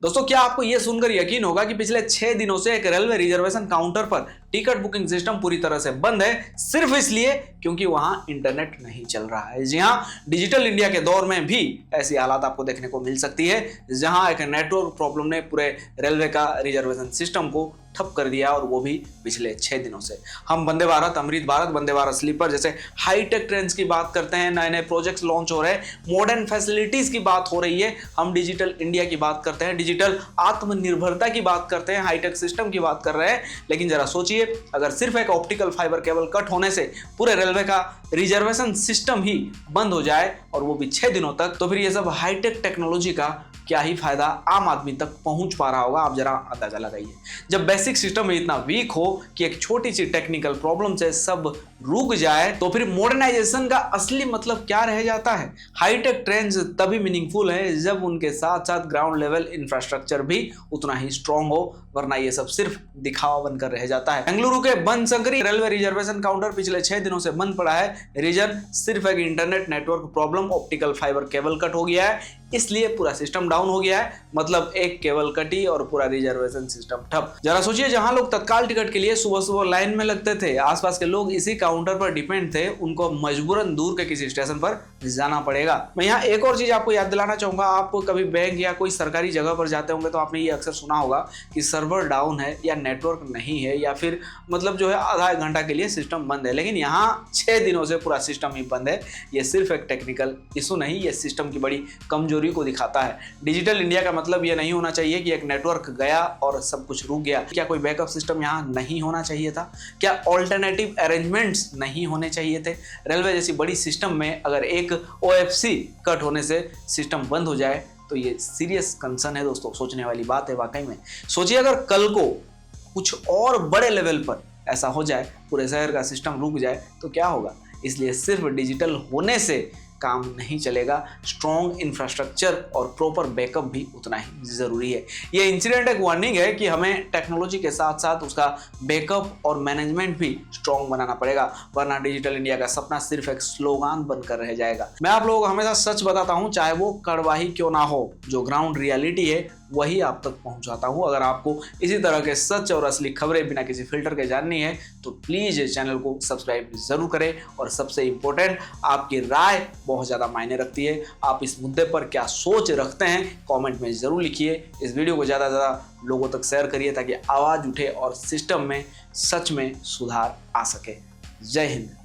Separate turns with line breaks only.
दोस्तों, क्या आपको यह सुनकर यकीन होगा कि पिछले 6 दिनों से एक रेलवे रिजर्वेशन काउंटर पर टिकट बुकिंग सिस्टम पूरी तरह से बंद है, सिर्फ इसलिए क्योंकि वहां इंटरनेट नहीं चल रहा है। जी हां, डिजिटल इंडिया के दौर में भी ऐसी हालात आपको देखने को मिल सकती है, जहां एक नेटवर्क प्रॉब्लम ने पूरे रेलवे का रिजर्वेशन सिस्टम को ठप कर दिया, और वो भी पिछले 6 दिनों से। हम वंदे भारत, अमृत भारत, वंदे भारत स्लीपर जैसे हाईटेक ट्रेन्स की बात करते हैं, नए नए प्रोजेक्ट्स लॉन्च हो रहे हैं, मॉडर्न फैसिलिटीज की बात हो रही है, हम डिजिटल इंडिया की बात करते हैं, डिजिटल आत्मनिर्भरता की बात करते हैं, हाईटेक सिस्टम की बात कर रहे हैं। लेकिन जरा सोचिए, अगर सिर्फ एक ऑप्टिकल फाइबर केबल कट होने से पूरे रेलवे का रिजर्वेशन सिस्टम ही बंद हो जाए, और वो भी 6 दिनों तक, तो फिर ये सब हाईटेक टेक्नोलॉजी का क्या ही फायदा आम आदमी तक पहुंच पा रहा होगा। आप जरा अंदाजा लगाइए। जब बेसिक सिस्टम इतना वीक हो कि एक छोटी सी टेक्निकल प्रॉब्लम से सब रुक जाए, तो फिर मॉडर्नाइजेशन का असली मतलब क्या रह जाता है। हाईटेक ट्रेंड्स तभी मीनिंगफुल है जब उनके साथ साथ ग्राउंड लेवल इंफ्रास्ट्रक्चर भी उतना ही स्ट्रांग हो, वरना ये सब सिर्फ दिखावा बनकर रह जाता है। बेंगलुरु के बनशंकरी रेलवे रिजर्वेशन काउंटर पिछले 6 दिनों से बंद पड़ा है। रीजन सिर्फ एक internet network problem, optical fibre cable cut हो गया है, इसलिए पूरा सिस्टम डाउन हो गया है। मतलब एक केबल कटी और पूरा रिजर्वेशन सिस्टम ठप। जरा सोचिए, जहां लोग तत्काल टिकट के लिए सुबह सुबह लाइन में लगते थे, आसपास के लोग इसी काउंटर पर डिपेंड थे, उनको मजबूरन दूर के किसी स्टेशन पर जाना पड़ेगा। मैं यहाँ एक और चीज आपको याद दिलाना चाहूंगा। आप कभी बैंक या कोई सरकारी जगह पर जाते होंगे तो आपने ये अक्सर सुना होगा कि सर्वर डाउन है या नेटवर्क नहीं है, या फिर मतलब जो है आधा एक घंटा के लिए सिस्टम बंद है। लेकिन यहाँ 6 दिनों से पूरा सिस्टम ही बंद है। ये सिर्फ एक टेक्निकल इशू नहीं, ये सिस्टम की बड़ी कमजोरी को दिखाता है। डिजिटल इंडिया का मतलब ये नहीं होना चाहिए कि एक नेटवर्क गया और सब कुछ रुक गया। क्या कोई बैकअप सिस्टम यहाँ नहीं होना चाहिए था? क्या ऑल्टरनेटिव अरेंजमेंट्स नहीं होने चाहिए थे? रेलवे जैसी बड़ी सिस्टम में अगर एक OFC कट होने से सिस्टम बंद हो जाए तो ये सीरियस कंसर्न है दोस्तों, सोचने वाली बात है वाकई में। सोचिए, अगर कल को कुछ और बड़े लेवल पर ऐसा हो जाए, पूरे शहर का सिस्टम रुक जाए, तो क्या होगा। इसलिए सिर्फ डिजिटल होने से काम नहीं चलेगा, स्ट्रॉन्ग इंफ्रास्ट्रक्चर और प्रॉपर बैकअप भी उतना ही जरूरी है। ये इंसिडेंट एक वार्निंग है कि हमें टेक्नोलॉजी के साथ साथ उसका बैकअप और मैनेजमेंट भी स्ट्रॉन्ग बनाना पड़ेगा, वरना डिजिटल इंडिया का सपना सिर्फ एक स्लोगान बनकर रह जाएगा। मैं आप लोगों को हमेशा सच बताता हूं, चाहे वो कड़वा ही क्यों ना हो। जो ग्राउंड रियलिटी है वही आप तक पहुंचाता हूं। अगर आपको इसी तरह के सच और असली खबरें बिना किसी फिल्टर के जाननी है तो प्लीज चैनल को सब्सक्राइब जरूर करें। और सबसे इंपॉर्टेंट, आपकी राय बहुत ज़्यादा मायने रखती है। आप इस मुद्दे पर क्या सोच रखते हैं कमेंट में ज़रूर लिखिए। इस वीडियो को ज़्यादा से ज़्यादा लोगों तक शेयर करिए ताकि आवाज़ उठे और सिस्टम में सच में सुधार आ सके। जय हिंद।